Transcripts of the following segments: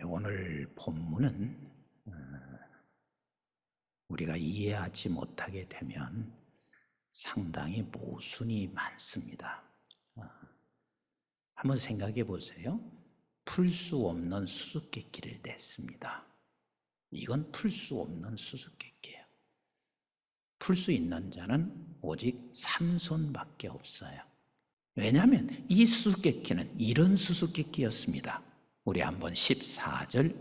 오늘 본문은 우리가 이해하지 못하게 되면 상당히 모순이 많습니다. 한번 생각해 보세요. 풀 수 없는 수수께끼를 냈습니다. 이건 풀 수 없는 수수께끼예요. 풀 수 있는 자는 오직 삼손밖에 없어요. 왜냐하면 이 수수께끼는 이런 수수께끼였습니다. 우리 한번 14절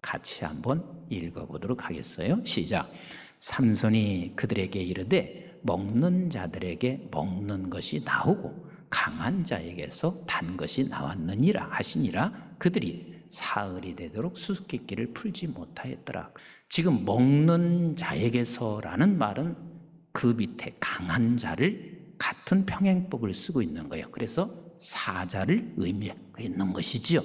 같이 한번 읽어보도록 하겠어요. 시작. 삼손이 그들에게 이르되 먹는 자들에게 먹는 것이 나오고 강한 자에게서 단 것이 나왔느니라 하시니라. 그들이 사흘이 되도록 수수께끼를 풀지 못하였더라. 지금 먹는 자에게서라는 말은 그 밑에 강한 자를 같은 평행법을 쓰고 있는 거예요. 그래서 사자를 의미하고 있는 것이지요.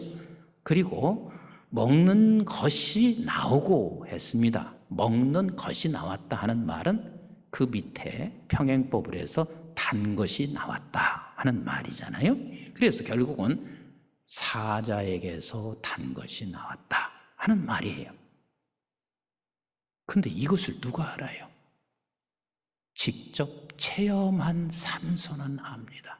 그리고 먹는 것이 나오고 했습니다. 먹는 것이 나왔다 하는 말은 그 밑에 평행법을 해서 단 것이 나왔다 하는 말이잖아요. 그래서 결국은 사자에게서 단 것이 나왔다 하는 말이에요. 근데 이것을 누가 알아요? 직접 체험한 삼손은 압니다.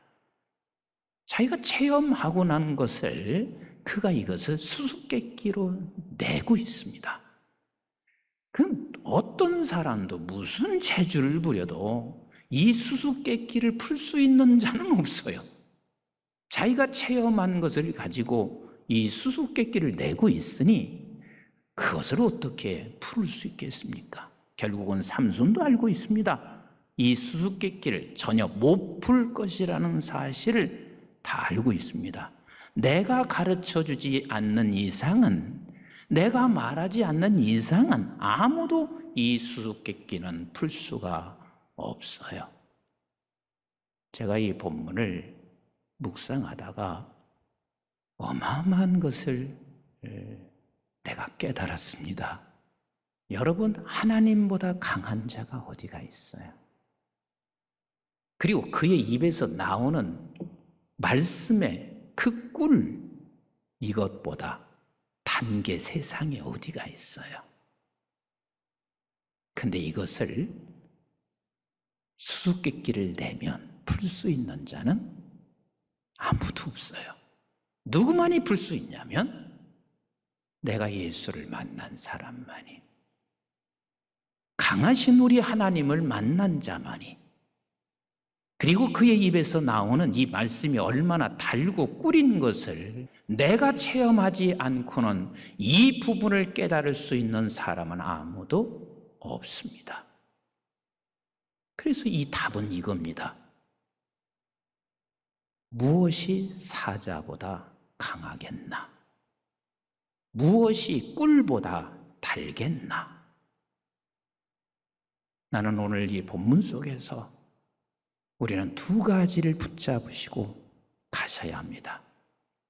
자기가 체험하고 난 것을 그가 이것을 수수께끼로 내고 있습니다. 그럼 어떤 사람도 무슨 재주를 부려도 이 수수께끼를 풀 수 있는 자는 없어요. 자기가 체험한 것을 가지고 이 수수께끼를 내고 있으니 그것을 어떻게 풀 수 있겠습니까? 결국은 삼손도 알고 있습니다. 이 수수께끼를 전혀 못 풀 것이라는 사실을 다 알고 있습니다. 내가 가르쳐주지 않는 이상은, 내가 말하지 않는 이상은 아무도 이 수수께끼는 풀 수가 없어요. 제가 이 본문을 묵상하다가 어마어마한 것을 내가 깨달았습니다. 여러분, 하나님보다 강한 자가 어디가 있어요? 그리고 그의 입에서 나오는 말씀의 그 꿀, 이것보다 단 게 세상에 어디가 있어요? 근데 이것을 수수께끼를 내면 풀 수 있는 자는 아무도 없어요. 누구만이 풀 수 있냐면 내가 예수를 만난 사람만이, 강하신 우리 하나님을 만난 자만이, 그리고 그의 입에서 나오는 이 말씀이 얼마나 달고 꿀인 것을 내가 체험하지 않고는 이 부분을 깨달을 수 있는 사람은 아무도 없습니다. 그래서 이 답은 이겁니다. 무엇이 사자보다 강하겠나? 무엇이 꿀보다 달겠나? 나는 오늘 이 본문 속에서 우리는 두 가지를 붙잡으시고 가셔야 합니다.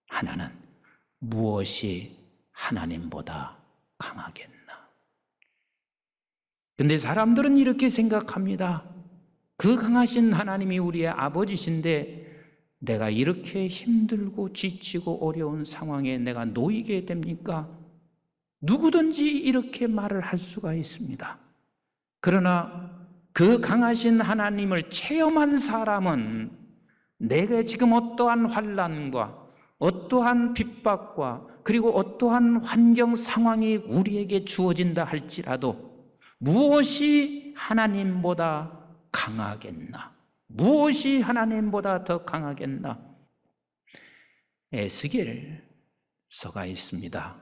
하나는 무엇이 하나님보다 강하겠나? 근데 사람들은 이렇게 생각합니다. 그 강하신 하나님이 우리의 아버지신데 내가 이렇게 힘들고 지치고 어려운 상황에 내가 놓이게 됩니까? 누구든지 이렇게 말을 할 수가 있습니다. 그러나 그 강하신 하나님을 체험한 사람은 내게 지금 어떠한 환난과 어떠한 핍박과 그리고 어떠한 환경 상황이 우리에게 주어진다 할지라도 무엇이 하나님보다 강하겠나? 무엇이 하나님보다 더 강하겠나? 에스겔서가 있습니다.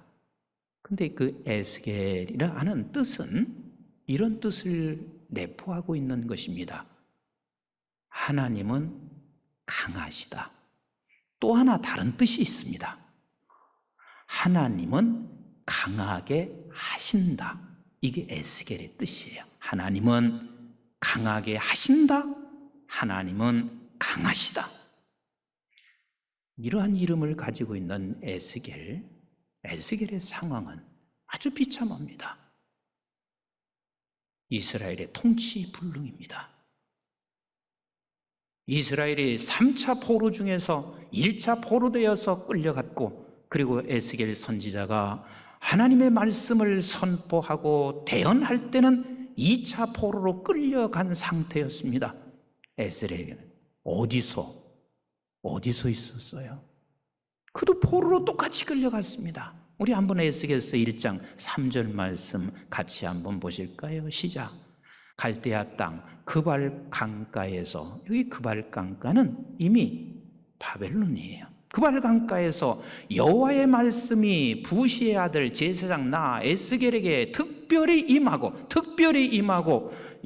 근데 그 에스겔이라는 뜻은 이런 뜻을 내포하고 있는 것입니다. 하나님은 강하시다. 또 하나 다른 뜻이 있습니다. 하나님은 강하게 하신다. 이게 에스겔의 뜻이에요. 하나님은 강하게 하신다. 하나님은 강하시다. 이러한 이름을 가지고 있는 에스겔의 상황은 아주 비참합니다. 이스라엘의 통치 불능입니다. 이스라엘이 3차 포로 중에서 1차 포로되어서 끌려갔고 그리고 에스겔 선지자가 하나님의 말씀을 선포하고 대언할 때는 2차 포로로 끌려간 상태였습니다. 에스겔에게는 어디서 있었어요? 그도 포로로 똑같이 끌려갔습니다. 우리 한번 에스겔서 1장 3절 말씀 같이 한번 보실까요? 시작. 갈대아 땅 그발 강가에서, 여기 그발 강가는 이미 바벨론이에요. 그발 강가에서 여호와의 말씀이 부시의 아들 제사장 나 에스겔에게 특별히 임하고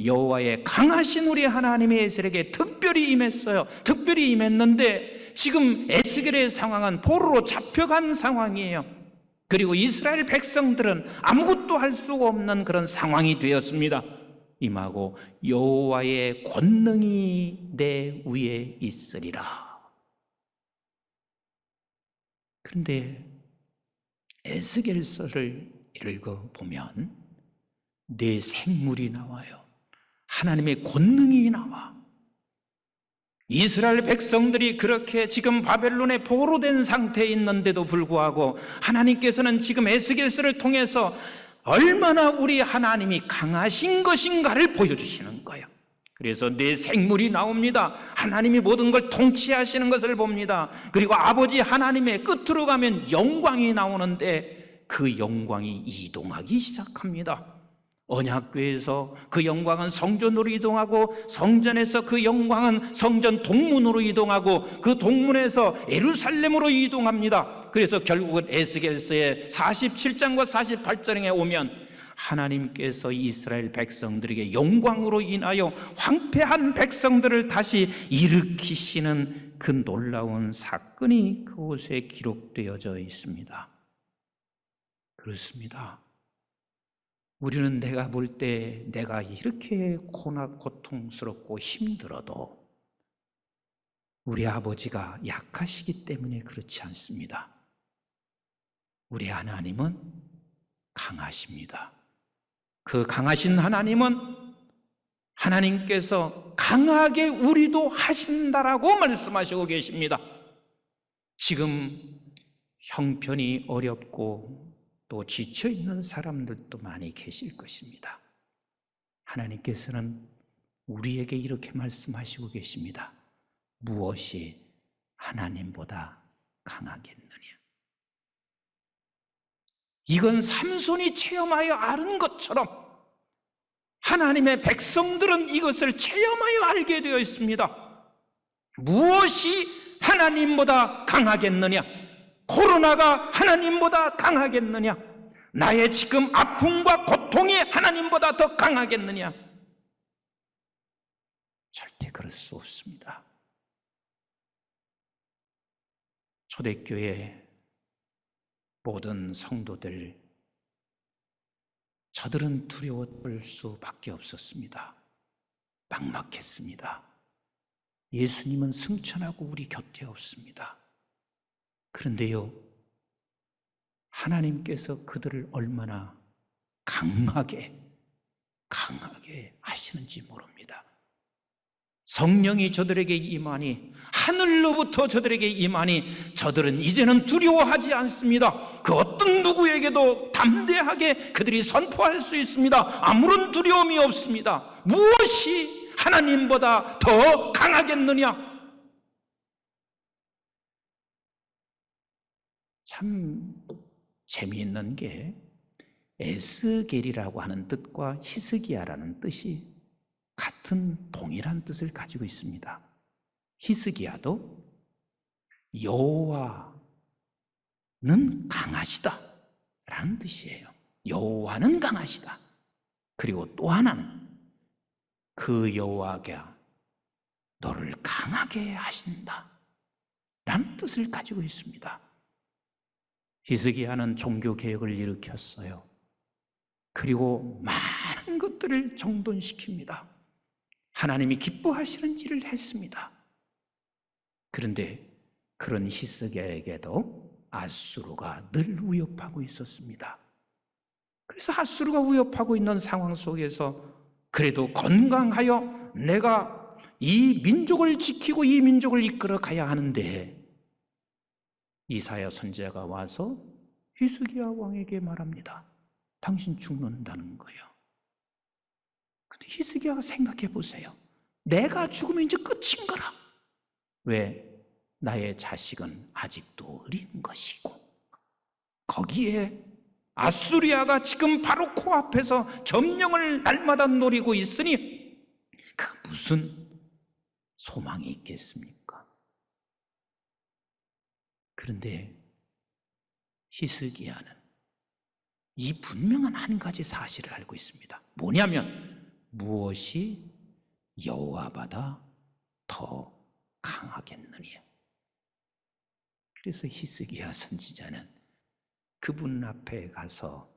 여호와의 강하신 우리 하나님의 에스겔에게 특별히 임했어요. 특별히 임했는데 지금 에스겔의 상황은 포로로 잡혀간 상황이에요. 그리고 이스라엘 백성들은 아무것도 할 수가 없는 그런 상황이 되었습니다. 임하고 여호와의 권능이 내 위에 있으리라. 그런데 에스겔서를 읽어보면 내 생물이 나와요. 하나님의 권능이 나와. 이스라엘 백성들이 그렇게 지금 바벨론에 포로된 상태에 있는데도 불구하고 하나님께서는 지금 에스겔서를 통해서 얼마나 우리 하나님이 강하신 것인가를 보여주시는 거예요. 그래서 내 생물이 나옵니다. 하나님이 모든 걸 통치하시는 것을 봅니다. 그리고 아버지 하나님의 끝으로 가면 영광이 나오는데 그 영광이 이동하기 시작합니다. 언약궤에서 그 영광은 성전으로 이동하고, 성전에서 그 영광은 성전 동문으로 이동하고, 그 동문에서 예루살렘으로 이동합니다. 그래서 결국은 에스겔서의 47장과 48장에 오면 하나님께서 이스라엘 백성들에게 영광으로 인하여 황폐한 백성들을 다시 일으키시는 그 놀라운 사건이 그곳에 기록되어져 있습니다. 그렇습니다. 우리는 내가 볼 때 내가 이렇게 고통스럽고 힘들어도 우리 아버지가 약하시기 때문에 그렇지 않습니다. 우리 하나님은 강하십니다. 그 강하신 하나님은 하나님께서 강하게 우리도 하신다라고 말씀하시고 계십니다. 지금 형편이 어렵고 또 지쳐있는 사람들도 많이 계실 것입니다. 하나님께서는 우리에게 이렇게 말씀하시고 계십니다. 무엇이 하나님보다 강하겠느냐? 이건 삼손이 체험하여 아는 것처럼 하나님의 백성들은 이것을 체험하여 알게 되어 있습니다. 무엇이 하나님보다 강하겠느냐? 코로나가 하나님보다 강하겠느냐? 나의 지금 아픔과 고통이 하나님보다 더 강하겠느냐? 절대 그럴 수 없습니다. 초대교회 모든 성도들, 저들은 두려워할 수밖에 없었습니다. 막막했습니다. 예수님은 승천하고 우리 곁에 없습니다. 그런데요, 하나님께서 그들을 얼마나 강하게 하시는지 모릅니다. 성령이 저들에게 임하니, 하늘로부터 저들에게 임하니 저들은 이제는 두려워하지 않습니다. 그 어떤 누구에게도 담대하게 그들이 선포할 수 있습니다. 아무런 두려움이 없습니다. 무엇이 하나님보다 더 강하겠느냐? 참 재미있는 게 에스겔이라고 하는 뜻과 히스기야라는 뜻이 같은 동일한 뜻을 가지고 있습니다. 히스기야도 여호와는 강하시다 라는 뜻이에요. 여호와는 강하시다. 그리고 또 하나는 그 여호와가 너를 강하게 하신다 라는 뜻을 가지고 있습니다. 히스기야는 종교개혁을 일으켰어요. 그리고 많은 것들을 정돈시킵니다. 하나님이 기뻐하시는 일을 했습니다. 그런데 그런 히스기야에게도 아수르가 늘 위협하고 있었습니다. 그래서 아수르가 위협하고 있는 상황 속에서 그래도 건강하여 내가 이 민족을 지키고 이 민족을 이끌어 가야 하는데 이사야 선지자가 와서 히스기야 왕에게 말합니다. 당신 죽는다는 거예요. 근데 히스기야가 생각해 보세요. 내가 죽으면 이제 끝인 거라. 왜? 나의 자식은 아직도 어린 것이고, 거기에 아수리아가 지금 바로 코앞에서 점령을 날마다 노리고 있으니 그 무슨 소망이 있겠습니까? 그런데 히스기야는 이 분명한 한 가지 사실을 알고 있습니다. 뭐냐면 무엇이 여호와보다 더 강하겠느냐. 그래서 히스기야 선지자는 그분 앞에 가서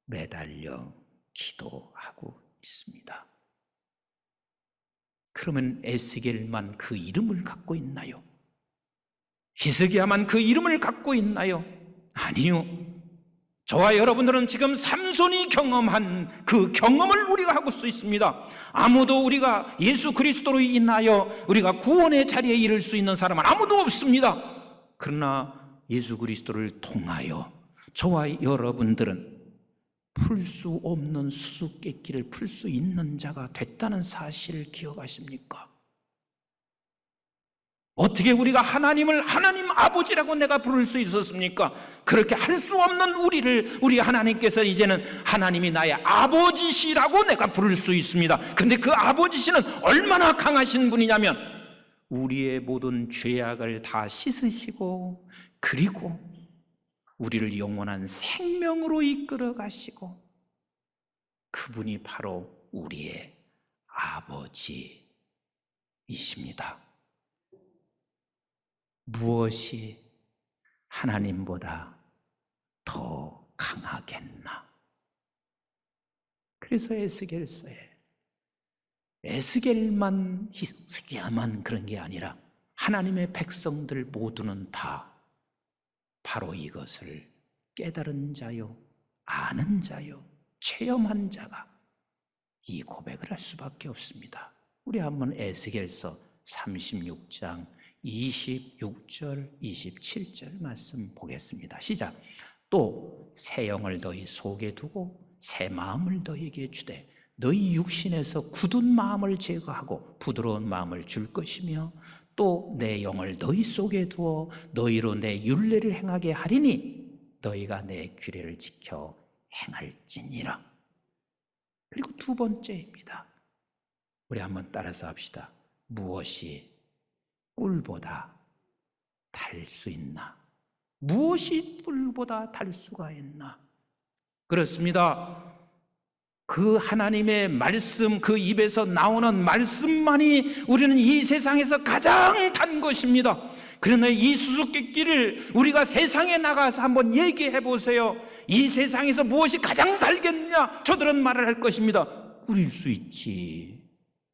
매달려 기도하고 있습니다. 그러면 에스겔만 그 이름을 갖고 있나요? 히스기야만 그 이름을 갖고 있나요? 아니요. 저와 여러분들은 지금 삼손이 경험한 그 경험을 우리가 하고 수 있습니다. 아무도 우리가 예수 그리스도로 인하여 우리가 구원의 자리에 이를 수 있는 사람은 아무도 없습니다. 그러나 예수 그리스도를 통하여 저와 여러분들은 풀 수 없는 수수께끼를 풀 수 있는 자가 됐다는 사실을 기억하십니까? 어떻게 우리가 하나님을 하나님 아버지라고 내가 부를 수 있었습니까? 그렇게 할 수 없는 우리를 우리 하나님께서 이제는 하나님이 나의 아버지시라고 내가 부를 수 있습니다. 그런데 그 아버지시는 얼마나 강하신 분이냐면 우리의 모든 죄악을 다 씻으시고 그리고 우리를 영원한 생명으로 이끌어 가시고 그분이 바로 우리의 아버지이십니다. 무엇이 하나님보다 더 강하겠나? 그래서 에스겔서에 히스기야만 그런 게 아니라 하나님의 백성들 모두는 다 바로 이것을 깨달은 자요, 아는 자요, 체험한 자가 이 고백을 할 수밖에 없습니다. 우리 한번 에스겔서 36장 26절, 27절 말씀 보겠습니다. 시작. 또 새 영을 너희 속에 두고 새 마음을 너희에게 주되 너희 육신에서 굳은 마음을 제거하고 부드러운 마음을 줄 것이며 또 내 영을 너희 속에 두어 너희로 내 율례를 행하게 하리니 너희가 내 규례를 지켜 행할지니라. 그리고 두 번째입니다. 우리 한번 따라서 합시다. 무엇이 꿀보다 달 수 있나? 무엇이 꿀보다 달 수가 있나? 그렇습니다. 그 하나님의 말씀, 그 입에서 나오는 말씀만이 우리는 이 세상에서 가장 단 것입니다. 그러나 이 수수께끼를 우리가 세상에 나가서 한번 얘기해 보세요. 이 세상에서 무엇이 가장 달겠냐? 저들은 말을 할 것입니다. 꿀일 수 있지.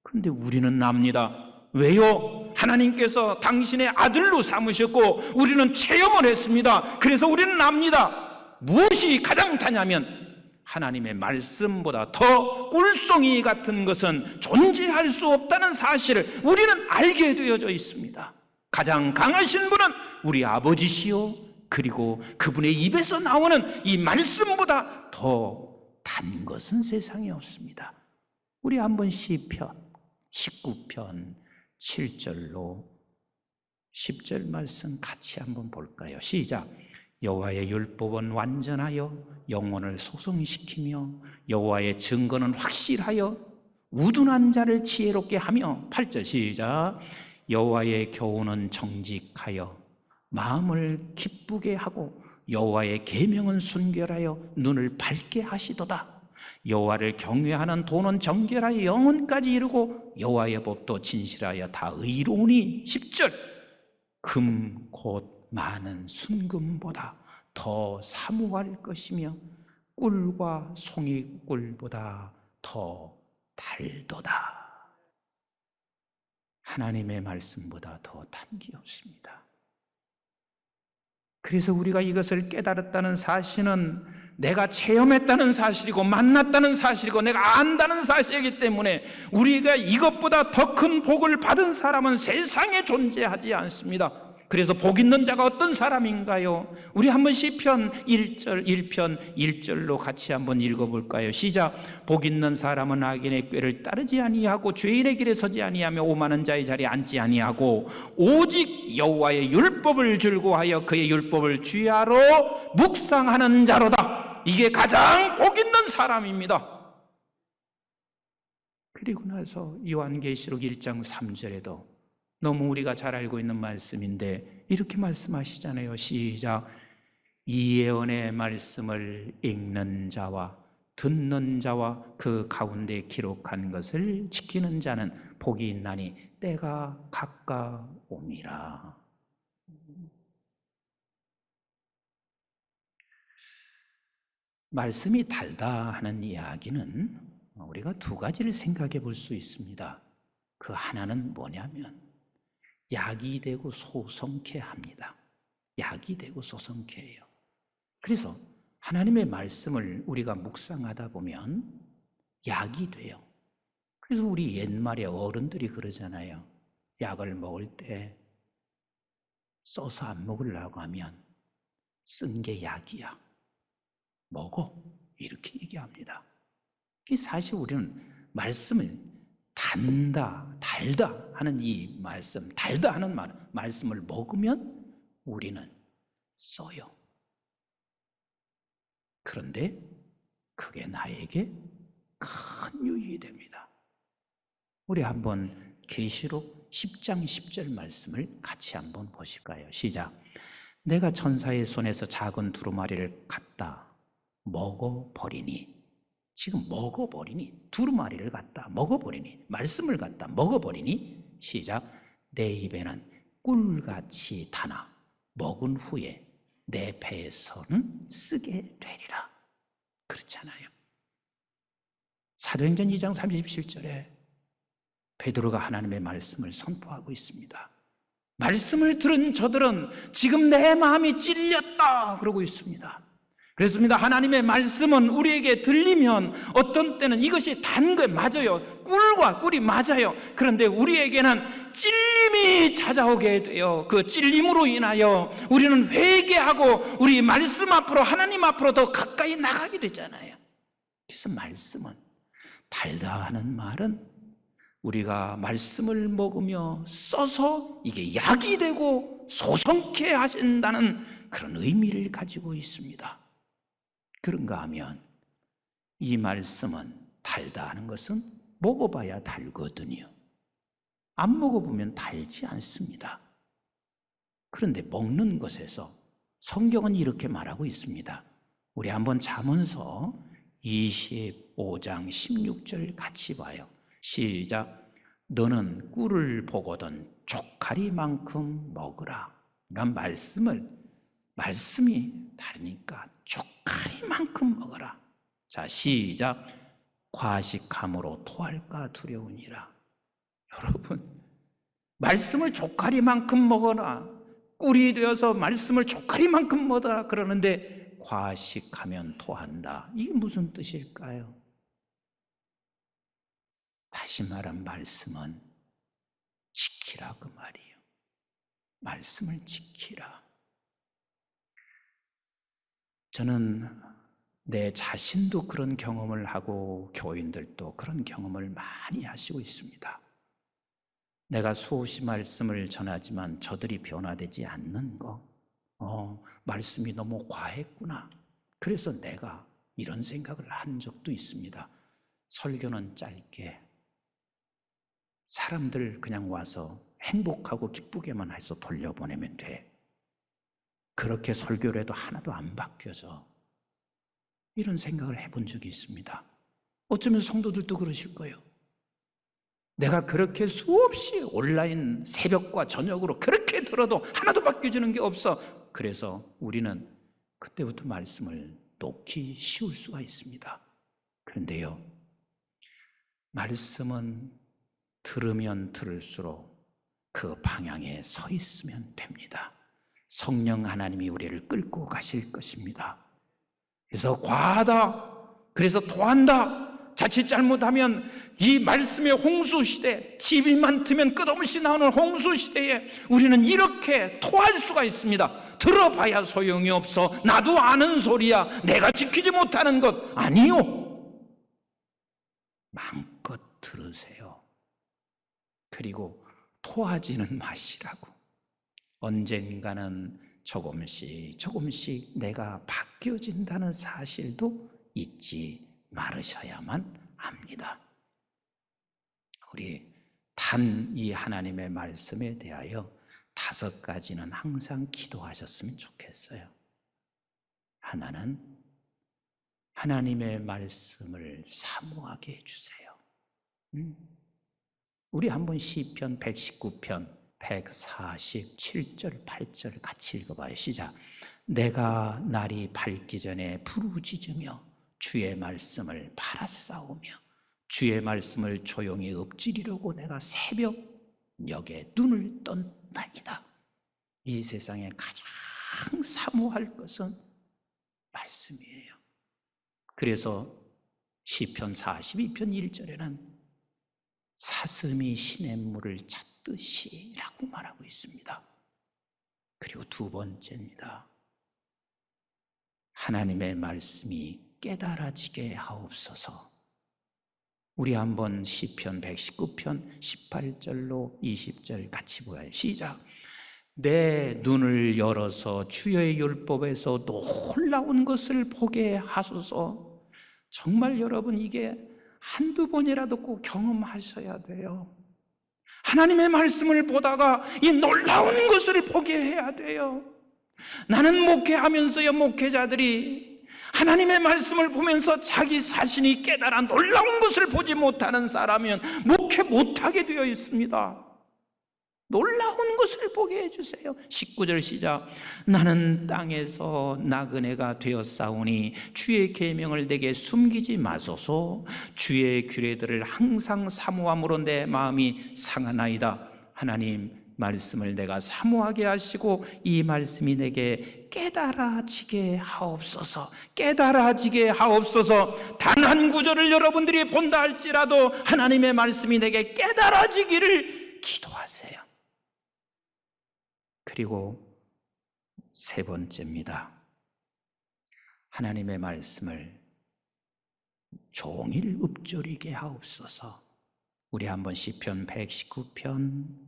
근데 우리는 납니다. 왜요? 하나님께서 당신의 아들로 삼으셨고 우리는 체험을 했습니다. 그래서 우리는 압니다. 무엇이 가장 다냐면 하나님의 말씀보다 더 꿀송이 같은 것은 존재할 수 없다는 사실을 우리는 알게 되어져 있습니다. 가장 강하신 분은 우리 아버지시요, 그리고 그분의 입에서 나오는 이 말씀보다 더 단 것은 세상에 없습니다. 우리 한번 시편 19편 7절로 10절 말씀 같이 한번 볼까요? 시작. 여호와의 율법은 완전하여 영혼을 소성시키며 여호와의 증거는 확실하여 우둔한 자를 지혜롭게 하며 8절 시작. 여호와의 교훈은 정직하여 마음을 기쁘게 하고 여호와의 계명은 순결하여 눈을 밝게 하시도다. 여호와를 경외하는 도는 정결하여 영혼까지 이르고 여호와의 법도 진실하여 다 의로우니 10절. 금 곧 많은 순금보다 더 사모할 것이며 꿀과 송이꿀보다 더 달도다. 하나님의 말씀보다 더 단 게 없습니다. 그래서 우리가 이것을 깨달았다는 사실은 내가 체험했다는 사실이고 만났다는 사실이고 내가 안다는 사실이기 때문에 우리가 이것보다 더 큰 복을 받은 사람은 세상에 존재하지 않습니다. 그래서 복 있는 자가 어떤 사람인가요? 우리 한번 시편 1편 1절로 같이 한번 읽어볼까요? 시작. 복 있는 사람은 악인의 꾀를 따르지 아니하고 죄인의 길에 서지 아니하며 오만한 자의 자리에 앉지 아니하고 오직 여호와의 율법을 즐거워하여 그의 율법을 주야로 묵상하는 자로다. 이게 가장 복 있는 사람입니다. 그리고 나서 요한계시록 1장 3절에도 너무 우리가 잘 알고 있는 말씀인데 이렇게 말씀하시잖아요. 시작. 이 예언의 말씀을 읽는 자와 듣는 자와 그 가운데 기록한 것을 지키는 자는 복이 있나니 때가 가까움이라. 말씀이 달다 하는 이야기는 우리가 두 가지를 생각해 볼 수 있습니다. 그 하나는 뭐냐면 약이 되고 소성케 합니다. 약이 되고 소성케 해요. 그래서 하나님의 말씀을 우리가 묵상하다 보면 약이 돼요. 그래서 우리 옛말에 어른들이 그러잖아요. 약을 먹을 때 써서 안 먹으려고 하면 쓴 게 약이야. 먹어. 이렇게 얘기합니다. 사실 우리는 말씀을 달다 하는 이 말씀, 달다 하는 말씀을 먹으면 우리는 써요. 그런데 그게 나에게 큰 유익이 됩니다. 우리 한번 계시록 10장 10절 말씀을 같이 한번 보실까요? 시작. 내가 천사의 손에서 작은 두루마리를 갖다 먹어버리니, 지금 먹어버리니, 두루마리를 갖다 먹어버리니, 말씀을 갖다 먹어버리니, 시작. 내 입에는 꿀같이 타나 먹은 후에 내 배에서는 쓰게 되리라. 그렇잖아요. 사도행전 2장 37절에 베드로가 하나님의 말씀을 선포하고 있습니다. 말씀을 들은 저들은 지금 내 마음이 찔렸다 그러고 있습니다. 그렇습니다. 하나님의 말씀은 우리에게 들리면 어떤 때는 이것이 단 거예요. 맞아요. 꿀과 꿀이 맞아요. 그런데 우리에게는 찔림이 찾아오게 돼요. 그 찔림으로 인하여 우리는 회개하고 우리 말씀 앞으로, 하나님 앞으로 더 가까이 나가게 되잖아요. 그래서 말씀은 달다 하는 말은 우리가 말씀을 먹으며 써서 이게 약이 되고 소성케 하신다는 그런 의미를 가지고 있습니다. 그런가 하면 이 말씀은 달다 하는 것은 먹어봐야 달거든요. 안 먹어보면 달지 않습니다. 그런데 먹는 것에서 성경은 이렇게 말하고 있습니다. 우리 한번 잠언서 25장 16절 같이 봐요. 시작. 너는 꿀을 보거든 조카리만큼 먹으라. 그러니까 말씀이 다르니까 조카리만큼 먹어라. 자, 시작. 과식함으로 토할까 두려우니라. 여러분, 말씀을 조카리만큼 먹어라. 꿀이 되어서 말씀을 조카리만큼 먹어라 그러는데 과식하면 토한다. 이게 무슨 뜻일까요? 다시 말한 말씀은 지키라 그 말이에요. 말씀을 지키라. 저는 내 자신도 그런 경험을 하고 교인들도 그런 경험을 많이 하시고 있습니다. 내가 수없이 말씀을 전하지만 저들이 변화되지 않는 거, 말씀이 너무 과했구나. 그래서 내가 이런 생각을 한 적도 있습니다. 설교는 짧게, 사람들 그냥 와서 행복하고 기쁘게만 해서 돌려보내면 돼. 그렇게 설교를 해도 하나도 안 바뀌어져. 이런 생각을 해본 적이 있습니다. 어쩌면 성도들도 그러실 거예요. 내가 그렇게 수없이 온라인 새벽과 저녁으로 그렇게 들어도 하나도 바뀌어지는 게 없어. 그래서 우리는 그때부터 말씀을 놓기 쉬울 수가 있습니다. 그런데요, 말씀은 들으면 들을수록 그 방향에 서 있으면 됩니다. 성령 하나님이 우리를 끌고 가실 것입니다. 그래서 과하다, 그래서 토한다, 자칫 잘못하면 이 말씀의 홍수시대, TV만 트면 끝없이 나오는 홍수시대에 우리는 이렇게 토할 수가 있습니다. 들어봐야 소용이 없어. 나도 아는 소리야. 내가 지키지 못하는 것. 아니요. 마음껏 들으세요. 그리고 토하지는 마시라고. 언젠가는 조금씩 내가 바뀌어진다는 사실도 잊지 말으셔야만 합니다. 우리 단 이 하나님의 말씀에 대하여 5가지는 항상 기도하셨으면 좋겠어요. 하나는 하나님의 말씀을 사모하게 해주세요. 우리 한번 시편 119편 147절 8절 같이 읽어봐요. 시작. 내가 날이 밝기 전에 부르짖으며 주의 말씀을 바라싸우며 주의 말씀을 조용히 엎지리려고 내가 새벽녘에 눈을 떴나이다. 이 세상에 가장 사모할 것은 말씀이에요. 그래서 시편 42편 1절에는 사슴이 시냇물을 찾듯이 라고 말하고 있습니다. 그리고 2번째입니다. 하나님의 말씀이 깨달아지게 하옵소서. 우리 한번 시편 119편 18절로 20절 같이 보아요. 시작. 내 눈을 열어서 주의 율법에서 놀라운 것을 보게 하소서. 정말 여러분 이게 한두 번이라도 꼭 경험하셔야 돼요. 하나님의 말씀을 보다가 이 놀라운 것을 보게 해야 돼요. 나는 목회하면서요, 목회자들이 하나님의 말씀을 보면서 자기 자신이 깨달아 놀라운 것을 보지 못하는 사람이면 목회 못하게 되어 있습니다. 놀라운 것을 보게 해주세요. 19절 시작. 나는 땅에서 나그네가 되었사오니 주의 계명을 내게 숨기지 마소서. 주의 규례들을 항상 사모함으로 내 마음이 상하나이다. 하나님 말씀을 내가 사모하게 하시고 이 말씀이 내게 깨달아지게 하옵소서. 깨달아지게 하옵소서. 단 한 구절을 여러분들이 본다 할지라도 하나님의 말씀이 내게 깨달아지기를 기도하세요. 그리고 3번째입니다. 하나님의 말씀을 종일 읊조리게 하옵소서. 우리 한번 시편 119편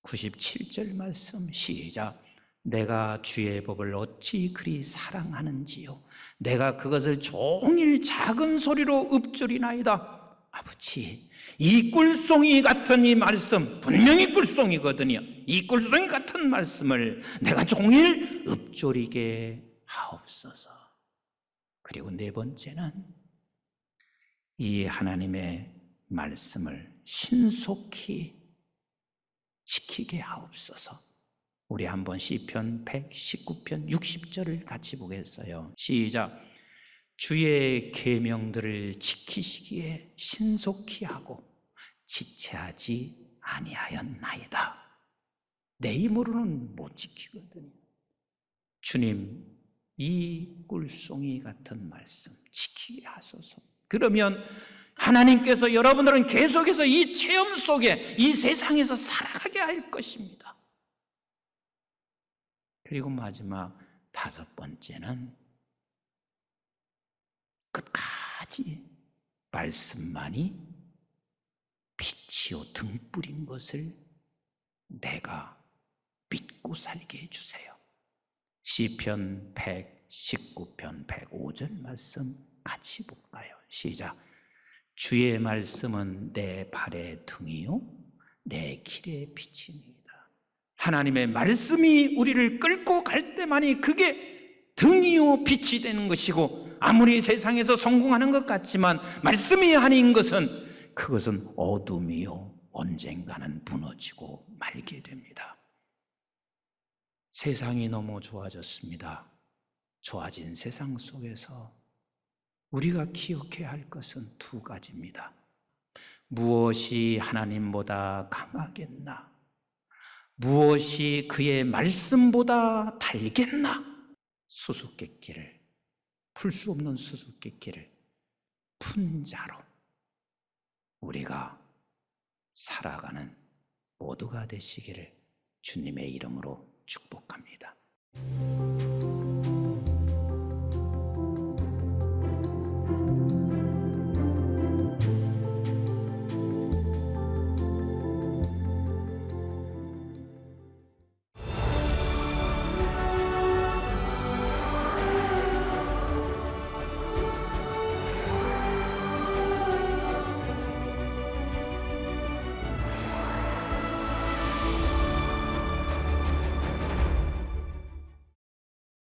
97절 말씀 시작. 내가 주의 법을 어찌 그리 사랑하는지요. 내가 그것을 종일 작은 소리로 읊조리나이다. 아버지, 이 꿀송이 같은 이 말씀, 분명히 꿀송이거든요. 이 꿀송이 같은 말씀을 내가 종일 읊조리게 하옵소서. 그리고 4번째는 이 하나님의 말씀을 신속히 지키게 하옵소서. 우리 한번 시편 119편 60절을 같이 보겠어요. 시작. 주의 계명들을 지키시기에 신속히 하고 지체하지 아니하였나이다. 내 힘으로는 못 지키거든요. 주님, 이 꿀송이 같은 말씀 지키게 하소서. 그러면 하나님께서 여러분들은 계속해서 이 체험 속에 이 세상에서 살아가게 할 것입니다. 그리고 마지막 5번째는 끝까지 말씀만이 빛이요 등불인 것을 내가 믿고 살게 해주세요. 시편 119편 105절 말씀 같이 볼까요? 시작. 주의 말씀은 내 발의 등이요 내 길의 빛입니다. 하나님의 말씀이 우리를 끌고 갈 때만이 그게 등이요 빛이 되는 것이고, 아무리 세상에서 성공하는 것 같지만 말씀이 아닌 것은 그것은 어둠이요 언젠가는 무너지고 말게 됩니다. 세상이 너무 좋아졌습니다. 좋아진 세상 속에서 우리가 기억해야 할 것은 2가지입니다. 무엇이 하나님보다 강하겠나? 무엇이 그의 말씀보다 달겠나? 수수께끼를, 풀 수 없는 수수께끼를 푼 자로 우리가 살아가는 모두가 되시기를 주님의 이름으로 축복합니다.